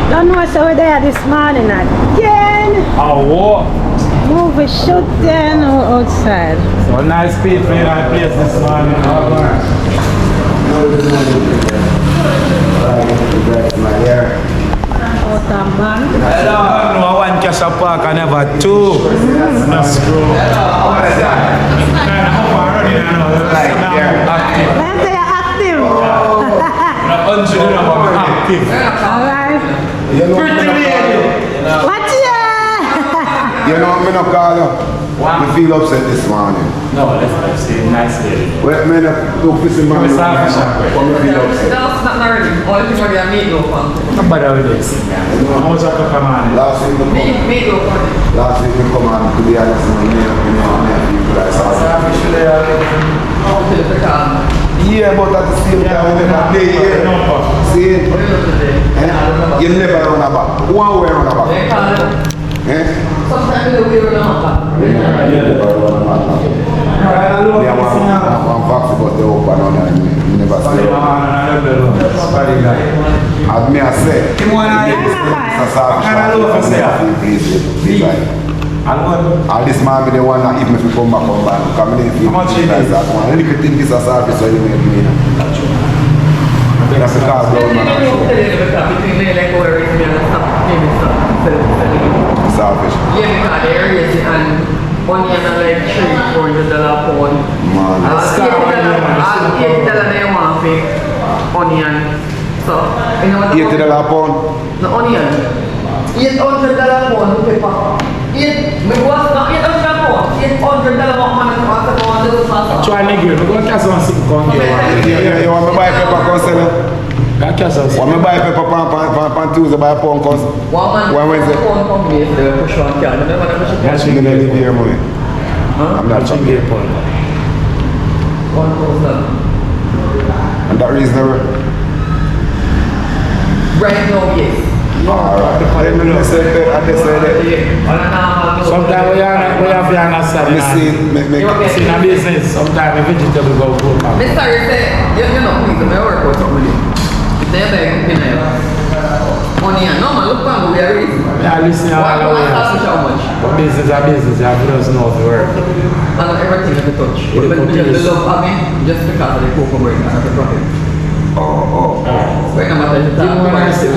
Don't know so we're there this morning again. Oh, what? Movie shoot then outside. So nice place for your place this morning. Out of man. No, one cash a park and never two. No screw. When say you're active. Alright. What's You know, I'm not call you. You feel upset this morning. No, let's say nice day. Well, man, look, this is my man. Come you feel upset. That's not learning. All the people are meat loaf. How about this? How much of a come on? Last week we come. Meat loaf. Last week we come on to the honest man. Yeah, but at the same time, we never play here. See it? You never run a back. One way run a back. Sometimes we run out back. You never run a back. Yeah, one box about the open on and you never stay. As me I say, all this man, they want to even if you come back on back, come in if you guys that one. Only if you think it's a service, so you make me. That's the car blown man. Selfish. Yeah, because the areas and onion and like $300 pound. Man. $80 they want for onion. So, you know what? $80 pound. The onion. $800 pound to pepper. $800 pound. Try to give. We're going to catch on some con. You want me to buy pepper concealer? Want me buy pepper pan Tuesday buy a pound cause one Wednesday? That's I'm gonna leave here money. I'm not Watching here. the point. And that reasonable? Right now, yes. Alright. I say that. Sometimes we have to understand. See, in a business, sometimes a vegetable go good. Mr. You know, please, I work with somebody. They're like, you know, onion. No, man, look back, we are easy. Yeah, listen, Why how much? business are business, you have to just know the work. And everything at the touch. What But the just the love of me, just because of the cocoa break and the profit. Oh. Right now, I'm Give me one nice thing.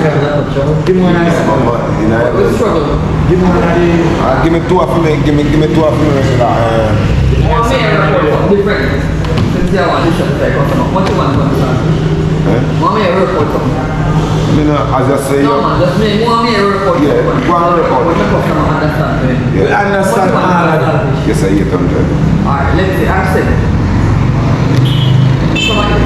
Give me one nice thing. We struggle. Give me one nice. Give me two of me. Give me two of me. One may report different. Since you want this to customer. What you want to understand? One may report something. You know, as I say, No, man, just me. One may report something. Yeah, one report. What the customer understand? We understand all of that. yes, I 800. Alright, let's say, I said. Somebody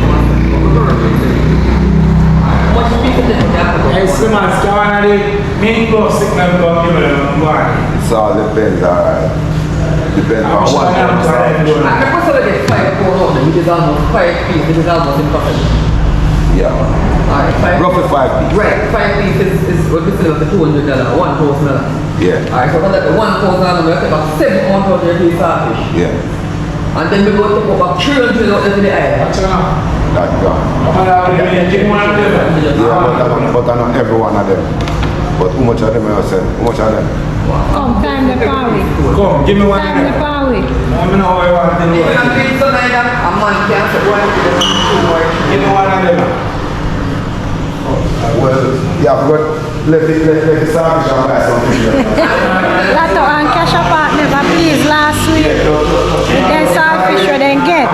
much people didn't have Hey, Simmons, come on, main go signal go give them one. It all depends, alright. Depends on what. I can possibly get 5 400, which is almost 5 feet, which is almost impossible. Yeah. Alright, Roughly 5 feet. Right, 5 feet is what we say about the $200, $1,000. Yeah. Alright, so for that $1,000, we have to about 700 feet starfish. Yeah. And then we go to about 300 out into the island. That gone. Give me one of them. Yeah, but I know every one of them. But how much of them I said? How much of them? Come, time the party. Come, give me one of Time the them. party. Let me know how you want to do If it. I'm doing something like that, a man can't say, well, Give me one of them. Well, yeah, but let the service and buy something. Lato and cash up at never please last week. Then saltfish we then get.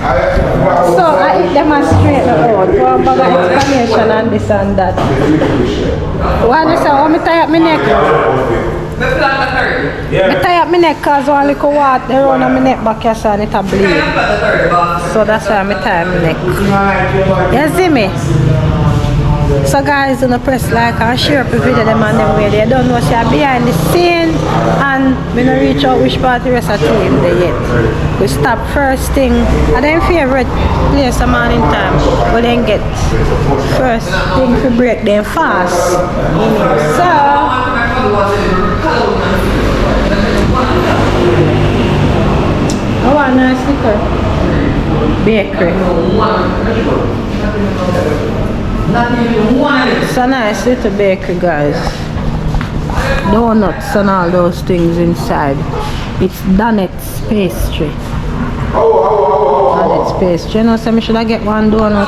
So I eat them straight out. One bag of explanation and this and that. What you say? Want me tie up my neck? let's plan the 30. I tie up my neck because one little water around my neck back here and it a bleed. Let's plan the 30, boss. So that's why I tie my neck. You see me? So guys, don't press like and share the video them and them way. They don't know she are behind the scene and we don't reach out which part the rest of the team there yet. We stop first thing and then favorite place a man in time. We then get first thing to break them fast. So I want a nice liquor. Bakery. Not even one of them. It's a nice little bakery, guys. Donuts and all those things inside. It's Donet's pastry. Donet's pastry. You know, so I should I get one donut?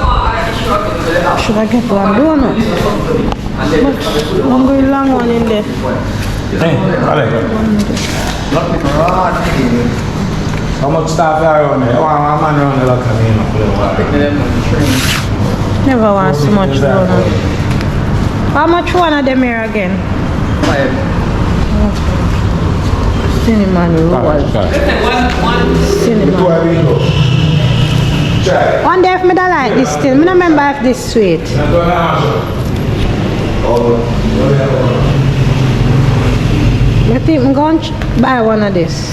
Should I get one donut? I'm going long one in there. Hey, Alex. How much staff are around there? Oh, I'm man around the locker room. Never want so much donut. How much one of them here again? 5. Cinnamon roll. Cinnamon. One day if me don't like this still, I don't remember if this sweet. I think I'm going to buy one of this.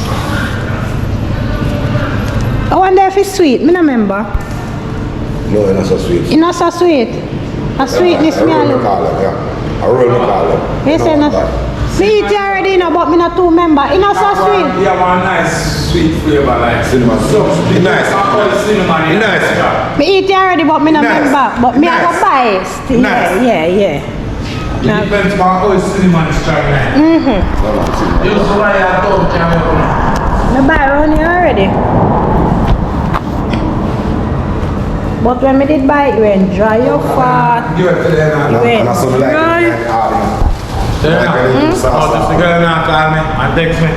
I wonder if it's sweet, I don't remember. No, it's not so sweet. It's not so sweet. A sweetness me a look. I roll the collar. You say no. Me eat it already, but I not too remember. It's not so sweet. Yeah, one nice sweet flavor like Cinnamon. So, Nice. I call it cinnamon. Nice. Me eat it already, but I not Nice. remember. But me I go Nice. buy it still. Nice. Yeah. It depends on how cinnamon is strong like. You know why I told you. I buy one here already. But when I did buy it, it went dry your fat. Give it to them. Wait. And I saw like Right. it. If the girl now call me and text me.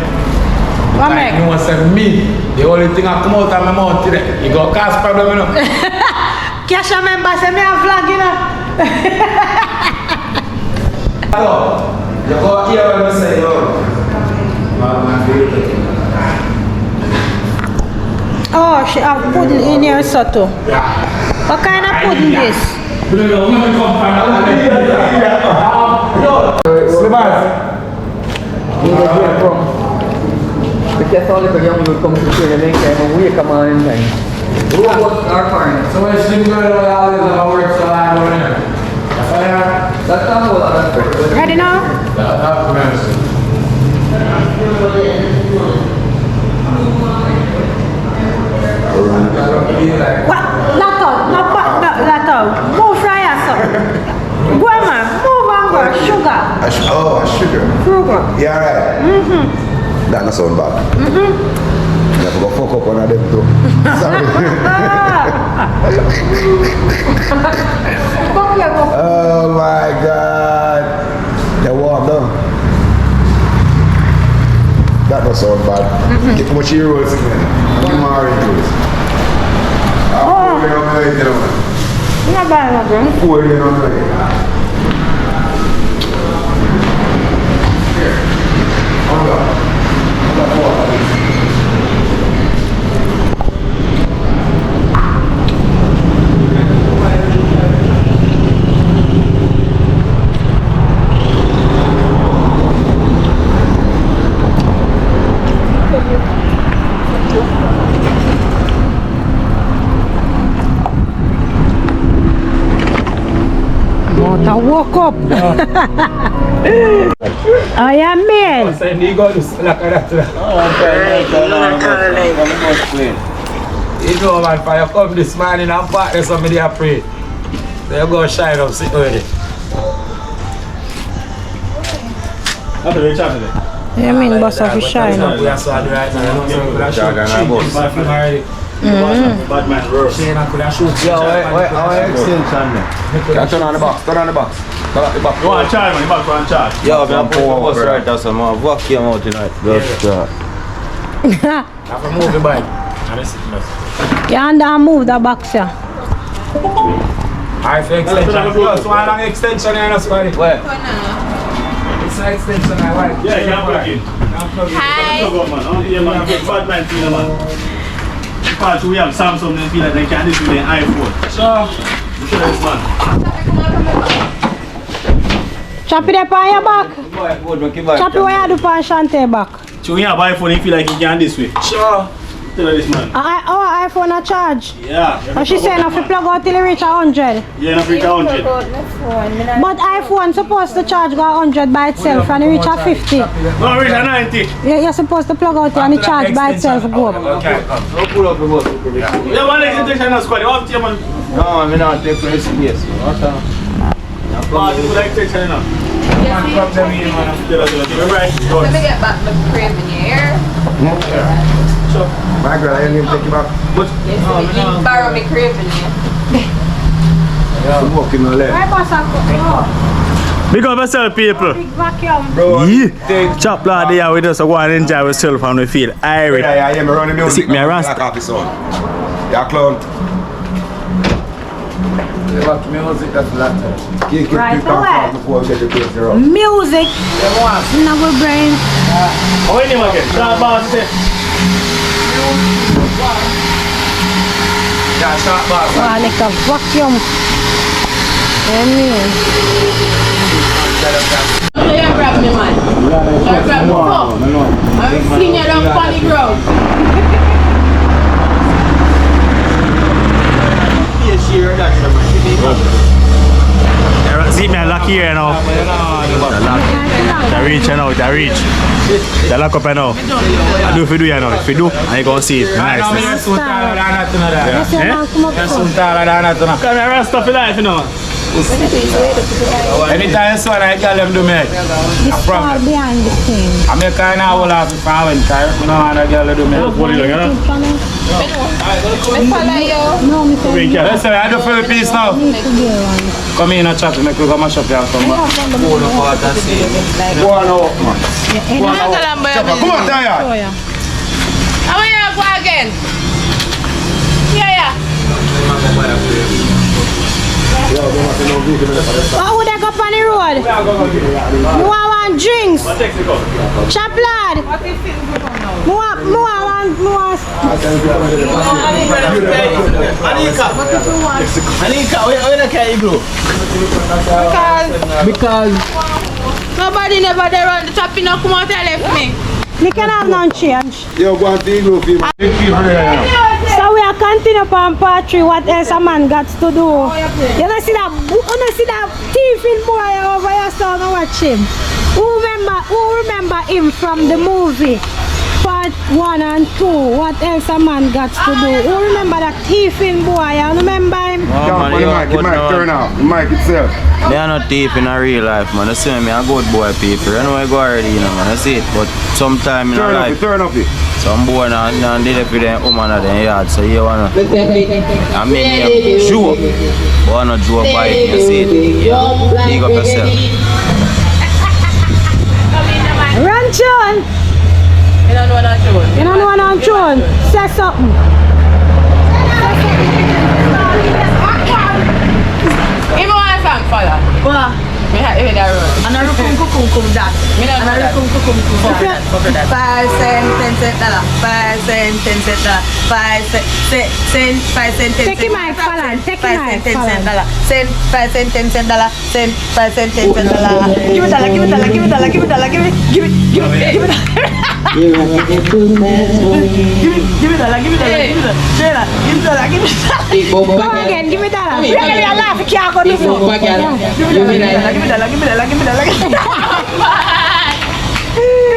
What Like make? you want to say me, the only thing I come out of my mouth today, you got cause problem, you know. Cash member say me a flag, you know. Hello, you go here when I say, yo. Oh, she have pudding in here so too. What kind of pudding this? Because all the young will come to see the next time and we come on in time. Who was our partner? So when she go to all this other work, so I don't know. That's not what I'm saying. Ready now? What? Lato. Move fry yourself. Go on, man. Move on, go. Sugar. A sugar. Sugar. Yeah, right. That not sound bad. You have to go fuck up one of them too. Sorry. Oh my God. They're warm down. That don't sound bad. Get how much euros again? Give me orange juice. Not bad, my girl. I woke up. I am man. You know, man, for you come this morning and park there, somebody are pray. So you go shine up, sit already. You mean bus of shine up? We are so hard right now, you know, so we are shooting trees by film already. Bad man roast. Shane and could have shoot. Our extension there. Turn on the box. Turn on the box. Turn on the box. You want to charge man, you back for a charge. Yo, I'm poor bus right now, so I'm vacuum out tonight. Just I have to move the bike. And I sit there. You and move the box here. Alright, for extension. Yo, so one long extension here, no squad. where? It's an extension, I like. Yeah, you can plug in. Hi. Plug up man. Yeah man, bad man feel man. Because we have Samsung and feel like they can do this with an iPhone. So, Look at this man. Chop it up on your back. Chop it where you do on Shante back. So when you have iPhone, you feel like you can this way. sure. Tell her this man. Our iPhone a charge. Yeah. But she saying if you plug out till it reach 100. Yeah, no freak 100. But iPhone supposed to charge go 100 by itself and it reach a 50. No, reach a 90. You're supposed to plug out and it charge by itself go up. Okay, come. No pull up the bus. Yeah, one extension on squad. You have to man. No, I'm not taking space. What? Martin, would like to tell you now? Come them in, man. Right, go Let me on. get back the crib in here. So, My girl, I didn't take you back. but, You borrow me crib in here. I'm walking on left. Why boss a big up yourself, people. big vacuum? Bro, Yeah. Chop blood there with us, so go and enjoy yourself and we feel irate. Yeah, I am running the music. Sick me a rasta. Like half his son. Yeah, clown. Music, that's that. Keep Right people away. calm before we get the place around. Music in our brain. How are you name again? Short boss there. Yeah, short boss. Wow, like a vacuum. Amen. So you grab me, man. You grab me up. I'm fling you down on the ground. See me lucky here now. The reach, you know, the reach. The lock up, you know. I do if you do, you know. If you do, and you gonna see it. Nice. You're soon taller than that, you know that. Yes, you know, come up You're front. soon taller than that, you know. Come here, stuff in life, you know. Anytime you see one, I tell them do me. This far behind the scene. I make kind of all off if I went, because you know how the girl do me. What are you looking at? I follow you. No, me say Bring cat. Listen, I do for the piece now. need to be one. Come in and chat, make we come and shop here and come back. Go on now, man. Come on, Taya. How are you go again? Yeah. What would I go on the road? You want drinks? Chop lad. Anika, where can you go? Because nobody never there on the top, you know, come out and left me. Me can have none change. Yo, go on to the group. So we are continue on part 3. What else a man got to do? You don't see that thieving boy over your son and watch him. Who remember him from the movie? Part 1 and 2. What else a man got to do? Who remember that thieving boy? You remember him? Down on the mic, the mic turn off. The mic itself. They are not deep in a real life, man. You see me, a good boy people. I know I go already, you know, man. I see it. But sometime in a life, Turn up it. some boy and did it for them woman at their yard. So you wanna, I mean, show up. Wanna draw by it, you see it. Yeah. Dig up yourself. Run, John! You don't know what I'm doing. You don't know what I'm doing? Say something. Even when I'm from father. Wah, Me have to that road. and a rukum that. Me don't know And a that. rukum that. 5 cent, 10 cent dollar. 5 cent, 10 cent dollar. 5 cent, 5 cent, 10 cent. Take him out, Fallon. Take him 5 out, cent, 10 cent Fallon. dollar. Cent, 5 cent, 10 cent dollar. Cent, 5 cent, 10 cent dollar. Give it dollar, give it dollar, give it dollar, give it dollar, give it, give it, give it, give it. Give it dollar, give it dollar, give it dollar. Shayla, give it dollar, give it dollar. Come again, give me that. You're gonna laugh, you can't go to the floor. Give me dollar, give me dollar, give me dollar, give me dollar. Give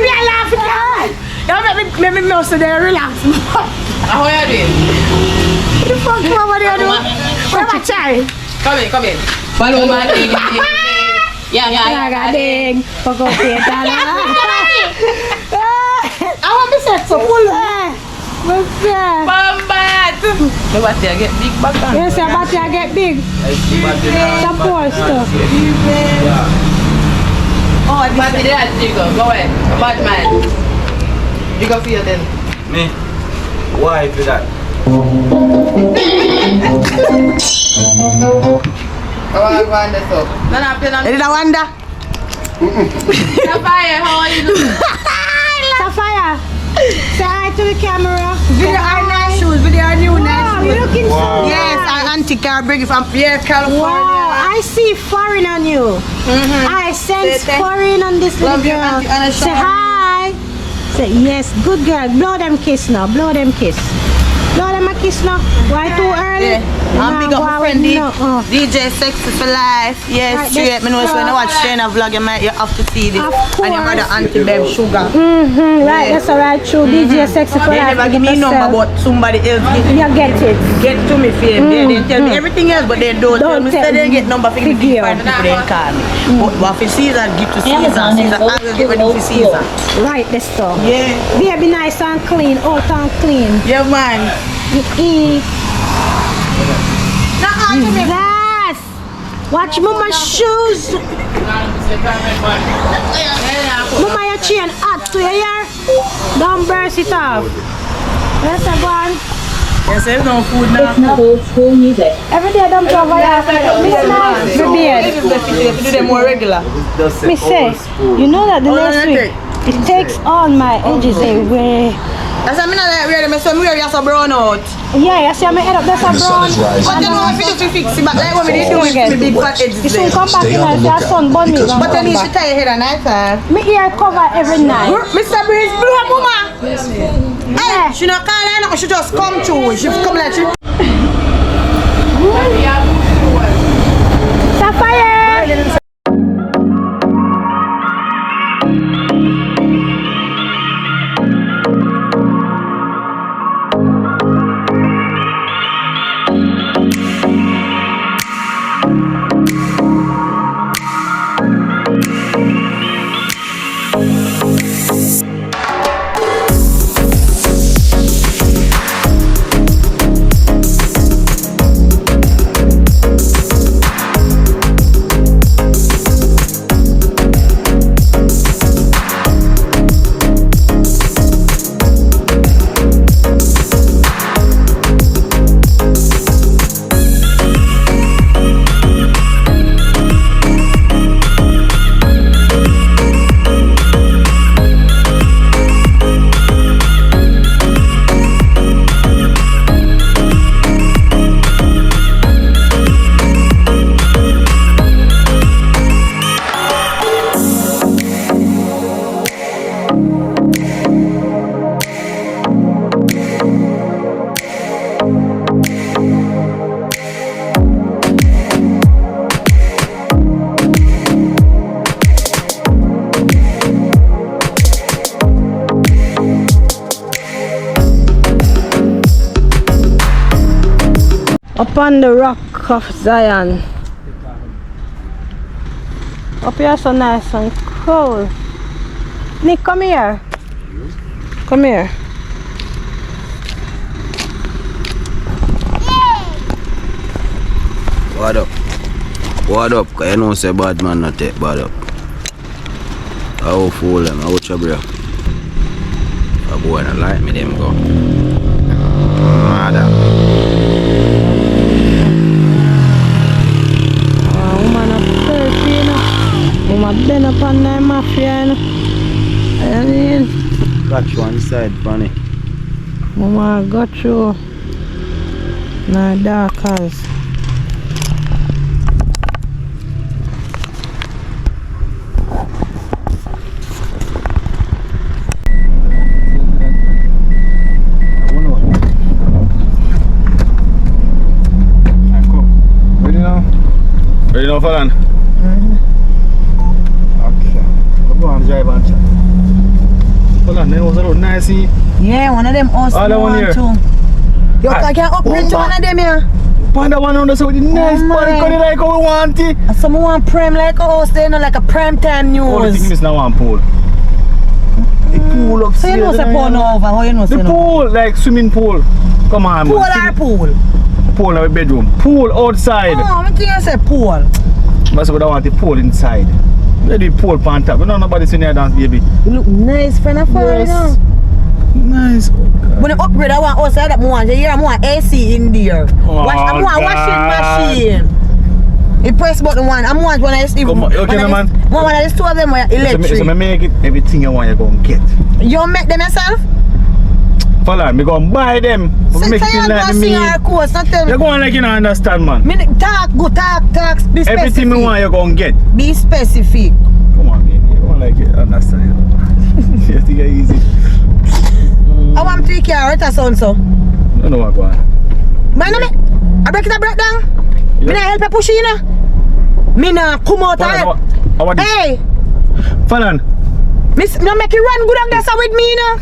me a laugh, you can't. You make me know so they relax. How are you doing? What the fuck, what are you doing? Where am I trying? Come in. Follow my thing. Yeah. Ding. Fuck up here, I want to set so full. What's that? Bombat. The what they get big back on. Yes, your body I get big. Support stuff. Oh, But the dad, you go ahead. Bad man. You go feel then. Me? Why for that? How are you going this up? No, no, Is it a wonder? Sapphire, how are you doing? Sapphire, say hi to the camera. Video are nice shoes, video are new Wow, nice you shoes. looking so Yes, nice. Auntie can bring it from California. Wow, I see foreign on you. I sense Say thank- foreign on this little Love you, girl. Auntie Anna Say Shaw. hi. Say yes, good girl. Blow them kiss now. Blow them kiss. Blow them a kiss now. Why too early? Yeah. I'm big up my friend DJ Sexy for Life. Yes, Right, straight. Me know it's when I watch Shayna vlog, you have to see this. Of And your brother course. Auntie Beb Sugar. Right, that's alright, true. DJ Sexy for They Life. never give me number, but somebody else You get it. get to me for them. They tell me everything else, but they don't tell me. Say they get number for the big five people, they call me. But what for Caesar, give to Caesar. Caesar, I will give it to Caesar. Right, the stuff. Yeah. Baby nice and clean, out and clean. Yeah, man. Jesus! Watch Mama's shoes. Mama, your chain hot to your hair. Don't burst it off. Yes, everyone. Yes, there's no food now. Every day I don't cover your Miss Nice. If you do them more regular. Me say, you know that the next week, it takes all my edges away. That's why I'm not like wear them, so I'm wear you so brown out. Yeah, you see me head up there so brown. But you know if you do to fix it, but like when we did do it, the big fat edges You soon there. come back and your sun burn me. But you need to tie your head at night time. Me ear cover every night. Mr. Breeze, blew up, mama. Hey, she not call her, no, she just come through. She come like she. Sapphire! Upon the rock of Zion. Up here so nice and cool. Nick, come here. Come here. What up? What up? Cause you know say bad man not take bad up. How fool them? How trouble you? A boy not like me, them go. Mother. Woman up there, you know. Woman been up on that mafia, you know. I mean, Got you on the side, bunny. Mama got you. Nah, dark eyes. Ready now? Ready now, Falan? Okay. We'll go and drive and chat. Falan, that was a road nice. Yeah, one of them awesome All that one here. too. You can upgrade to one of them here. Find that one on the side with the nice Oh, body, my. cut it like how we want it. And some want prime like us, they know like a prime time All the thing news. is now one pool. The pool So upstairs. you know say pool no over, how you know say The no? pool, like swimming pool. Come on, Pool man. or pool? Pool in our bedroom. Pool outside. Oh, I think you say pool. But so I want the pool inside. Where the pool on top? You know nobody seen here dance, baby. You look nice friend of Yes. you know. Nice. When you upgrade, I want outside that more. You hear I want AC in there. Oh, I want God. washing machine. You press button one. I'm one when I just Come on, okay, no, man. One when I just two of them were electric. So I make it everything you want you go and get. You make them yourself? Follow me, go and buy them. So Make you it go like and me. sing our course, not tell You me. go on like you don't understand, man. Me talk, go talk, be specific. Everything me want you go and get. Be specific. Come on, baby. You go on like you understand. You think it's easy. I want 3 carrots or so. I don't know what go on. Man, I break it down. Me not help you push you, know. Me not come out and help. Hey! Falan. Miss, no make you run good and that's with me, you know.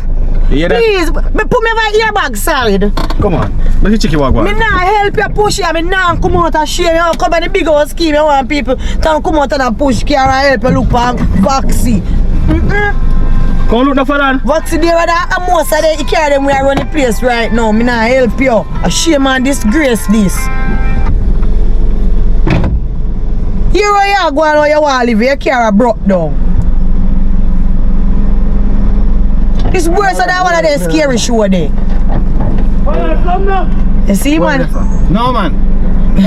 Please, put me over earbag side. Come on. Let me check your walk. Me not help you push you. Me not come out and shame you. Come on the big old scheme. You want people to come out and push car and help you look for vaccine. Come look now, Falan. Vaccine there and most of them, you carry them where I run the place right now. Me not help you. I shame and disgrace this. Here where you are going where you want to live, your car broke down. It's worse than one of them scary show there. Come now. You see, man? No, man.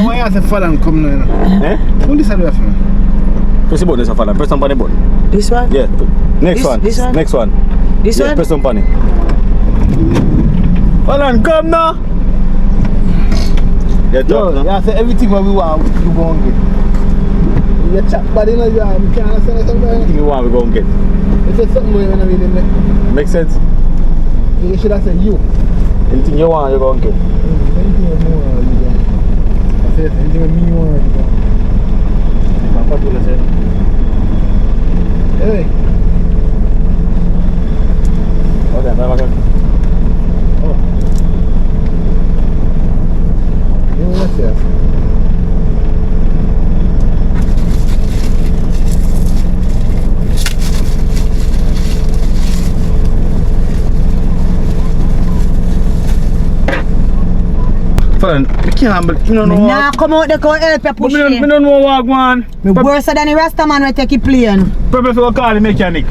Why you have to fall and come now? Eh? Who decide for me? Press the button, this Falan. Press on the button. This one? Yeah. Next one. This one? Next one. This one? Press on the Falan, come now. Yeah, talk now. Yeah, say everything what we want, we go and get. You chat bad in the job, you can't understand something. Anything you want, we go and get. If it's something going on, really Make sense? you should have said you. Anything you want, you go and get. Anything you want, you go. I said anything me you want, you go. What will I say? Hey. Okay, bye bye. Oh. You know what I say? Falan, I can't, but you don't know what. Nah, come out there, go help you push I you. don't know what one. Me worse than the rest of man will take you plane. Probably for call the mechanic.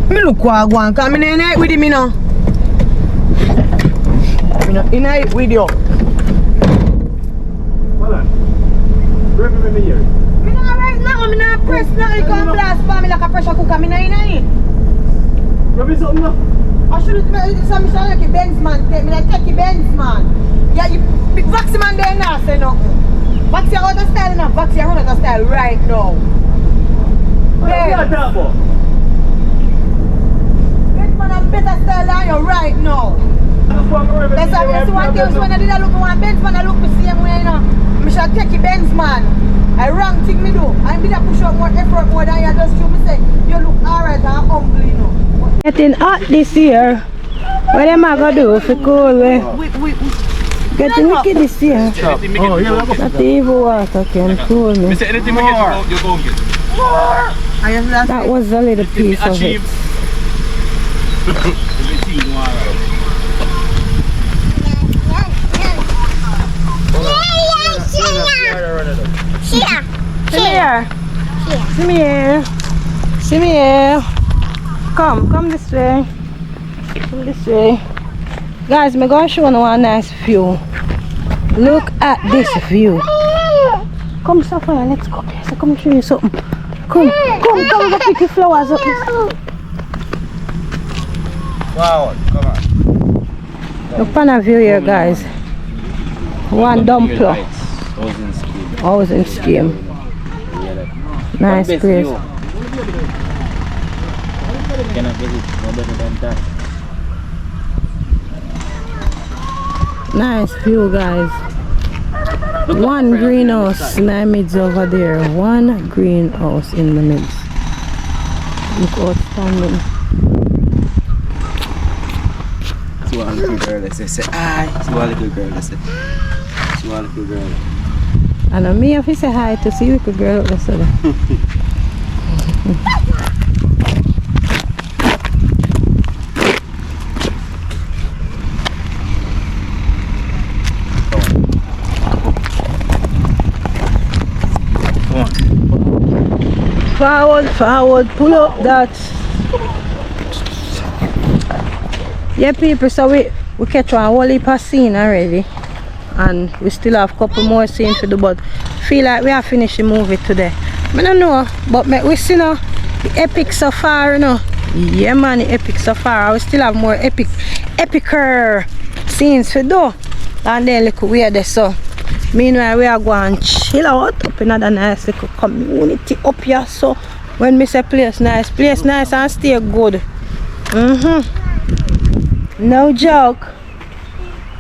Me look what I want, cause me not in it with him, you know. Me not in it with you. Falan, break me here. Me not right now, me not press now. You can't blast for me like a pressure cooker. Me not in it. Break me something now. I should have some mission like a Benz man. Me not take a Benz man. Yeah, you big vaccine man there now say nothing. Vaccine out of style now. Vaccine run out of style right now. What are you talking about? Benz man have better style than you right now. That's why I see one thing when I did look one Benz man, I look the same way, you know. I should take a Benz man. I wrong thing me do. I need to push up more effort more than you just do. Me say you look alright and humble, you know. Getting hot this year. What am I gonna do if it cold? Getting wicked this year. Oh, yeah, Not even water can cool me. say anything we get, you go and get. That was a little piece of it. Come here. Come here. Come this way. Come this way. Guys, I'm going to show you one nice view. Look at this view. Come, Sophia, let's go. So come show you something. Come, go pick the flowers up. Wow, come on. Look on a view here, guys. One dumpler. Housing scheme. Nice place. Cannot get it, no better than that. Nice view, guys. One greenhouse in the midst over there. One greenhouse in the midst. Look outstanding. See what little girl they say hi. See what little girl they say. See what little girl. And me if you say hi to see little girl out there. Forward, pull up that. Yeah, people, so we catch one whole heap of scene already. And we still have a couple more scenes to do, but feel like we have finished the movie today. I don't know, but we see now the epic safari, you know. Yeah man, the epic safari. We still have more epicer scenes to do. And then look weird there, so meanwhile we are going to chill out up in another nice little community up here. So when me say place nice and stay good. No joke.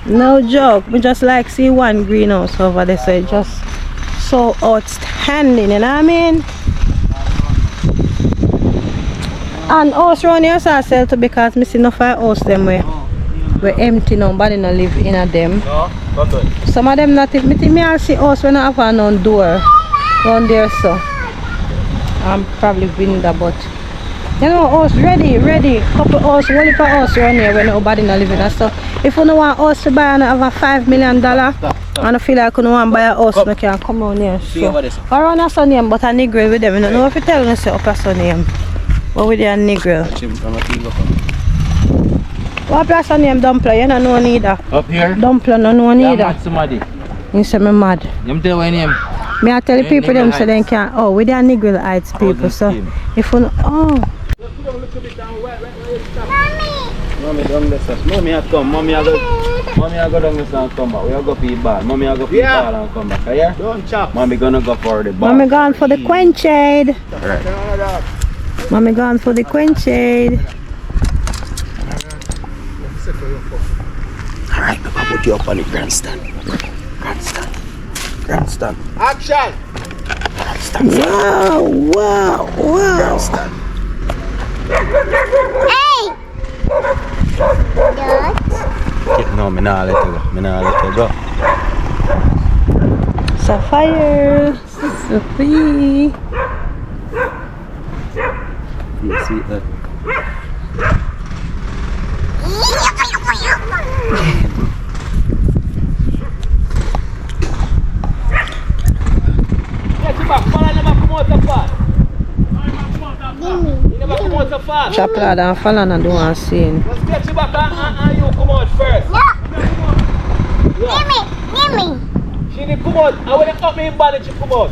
No joke. We just like see one greenhouse over there, so it's just so outstanding, you know what I mean? And house around here so I sell too because I see enough house them we're empty, nobody no live in a them. No, that's it. Some of them not me think me I see house when I have a no door down there, so I'm probably window, but you know house ready. Couple house, only for house around here when nobody no live in it. So if you don't want a house to buy and have a $5 million and I feel like you don't want to buy a house, you can come on here. So around a son name but a Negro with them. I don't know if you tell me say up a son name. But with a Negro. What place on name Dumpler? You don't know neither. Up here? Dumpler no know neither. Mad somebody. You say me mad. You tell my name. Me I tell the people them so they can with the Negro Heights people. So if you know, Mommy down there, sir. Mommy has come. Mommy I go down there and come back. We are go for the ball. Mommy I go for the ball and come back. Yeah? Don't chop. Mommy gonna go for the ball. Mommy gone for the quenchade. Right. Mommy gone for the quenchade. Alright, I'll put you up on the grandstand. Grandstand. Action. Wow. Grandstand. No, me nah let you go. Sapphire. Sophie. You see that? Chapla and Falan and do one scene. Let's get you back and you come out first. Gimme. She didn't come out. I want to up me in body she come out.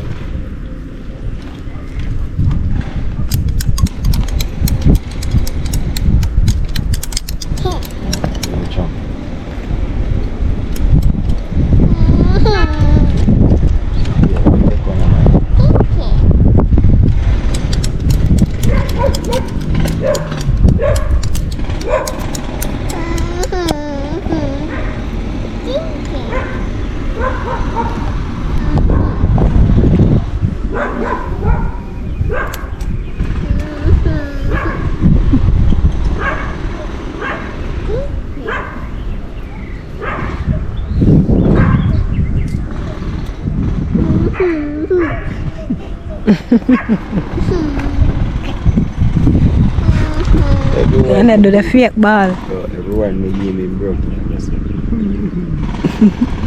And I do the fake ball. Everyone may give me broke.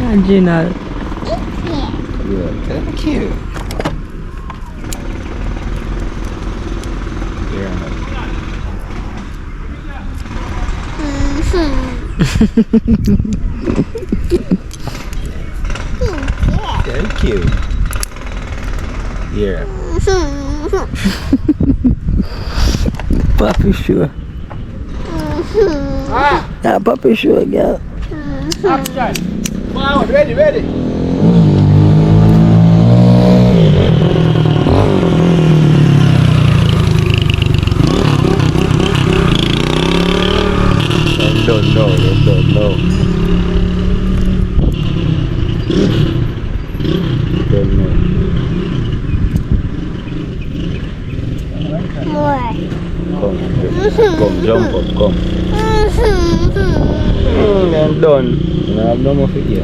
Original. Yeah, thank you. Thank you. Yeah. Puppy sure. Yeah, puppy sure, girl. Action. Wow, ready. Don't know. Come, jump up, come. I'm done. I have no more for you.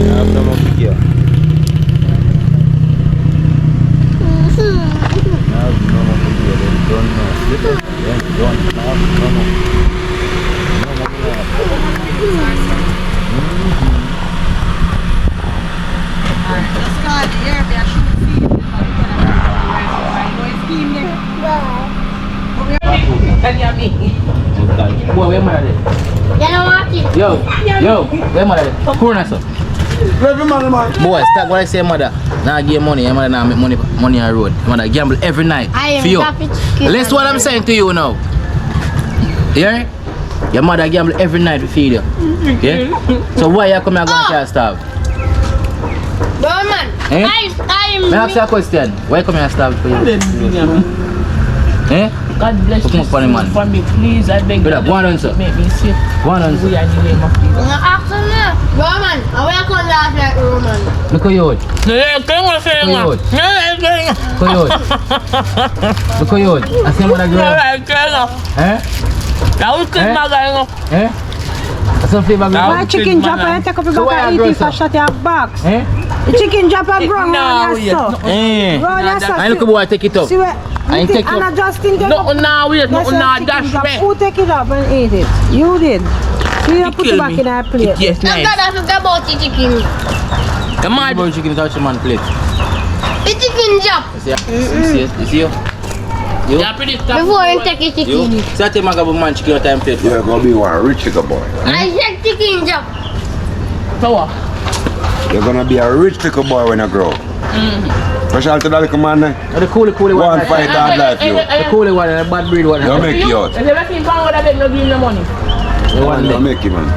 I have no more for you. I have no more for you. Then don't know. Little. Then don't have no more. Boy, where mother there? Yo, where mother there? Corner, sir. Boy, stop what I say, mother. Now give money, your mother now make money on the road. Your mother gamble every night. For you. Listen what I'm saying to you now. Yeah? Your mother gamble every night to feed you. Yeah? So why you come here and go and starve? Bro, man. Eh? May I ask you a question? Why come here and starve for you? Eh? God bless Come you on, funny man. for me, please. I beg Brother, go on, answer. Make me sick. Go on, answer. We are the name of Jesus. Roman, I will come last like Roman. Look at you. Look at you. I see what I grow. Eh? Eh? That's a flavor. Why chicken chop and take up your back and eat it for shut your box? Eh? The chicken chop and ground round your so. Eh? Round your so. I look at boy take it up. See where? I take And up. Justin take up. No, wait, no, That's a chicken dash chop. me. Who take it up and eat it? You did. So you put it back in our plate. Yes, That's nice. God, I forgot about the chicken. Come on. Boy chicken touch your man plate. The chicken chop. You see it? You see it? You? Yeah, pretty tough. Before you take the You? chicken. So I take my couple man chicken time plate. You're gonna be one rich little boy. I said chicken chop. Power. You're gonna be a rich little boy when you grow. Special to that little man there. The coolie Go one. and fight hard life, you. The coolie one and the bad breed one. You'll make you out. If you let him pound, I beg no give him the money. The one You'll there. make him, man.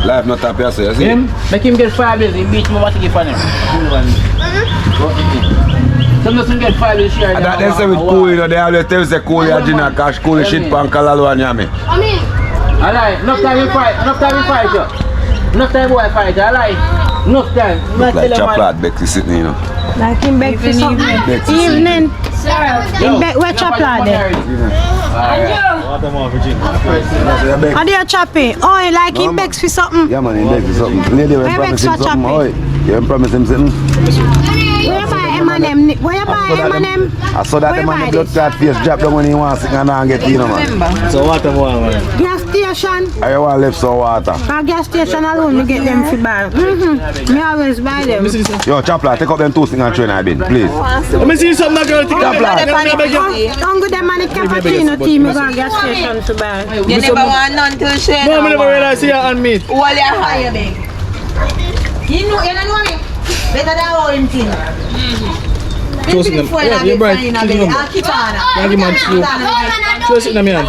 Life not happy, I say, you see? Him? Make him get 5 years. He beat me what he give for him. Coolie one. Some doesn't get 5 years share. And that they say with cool, you know, they always tell you say cool your dinner, cash cool shit pan kalalo and yummy. I mean, Alright, enough time you fight you. Enough time boy fight you, alright. Enough time. Look like chocolate Becky sitting, you know. Like him beg for something. Becky Evening. Sarah. Him beg, where chocolate there? How do you chop it? Oh, you like him begs for something? Yeah, man, he begs something. Lady, when Hey, promise him Bex, something, watch oi. You promise him something? Where you buy M&M? Where you buy M&M? I saw that Where the man buy the blood this? clot face drop down when he wants to and get you know, man. So what more, man? Gas station. I want left some water. For gas station alone, me get them for buy. Me always buy them. Yo, Chapla, take up them 2 things and train I been, please. Let me see something, girl. Don't go them and the cappuccino tea, me go to gas station to buy. You never want none to share. No, I never realized you on meat. All your higher big. You know me. Better than all him thing. Close them. Yeah, you're right. I'll keep on. Thank you, man. Close it, man.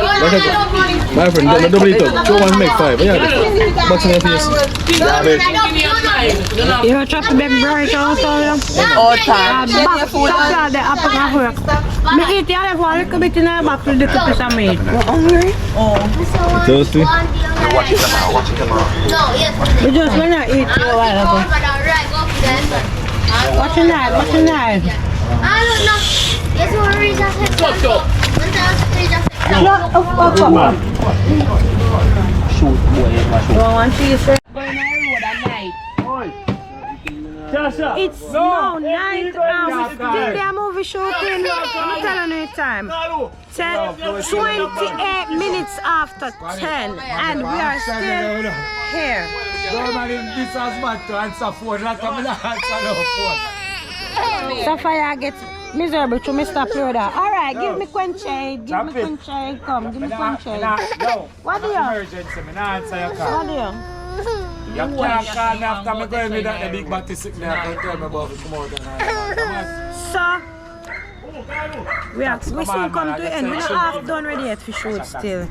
My friend, double it up. 2 1 make 5. Yeah, box in your face. You chop the big bright also. All time. Box, chop the apple and work. Me eat the other one, little bit in the box with the piece of meat. Toasty. No, yes. We just when I eat a while ago. What's your knife? What's your knife? I don't know. Yes, what reason I said that. It's now night and we still there movie shooting. I'm telling you the time. 28 minutes after 10 and we are still here. This has much to answer phone. Like I'm not answer no phone. Sapphire gets miserable to Mr. Florida. Alright, give me quenchade. Give me quenchade. Come, give me quenchade. What do you? Emergency, me not answer your call. What do you? You can't call me after me going with that the big batty sick there and tell me about it come out and So, we soon come to the end. We're not half done ready yet for shoot still.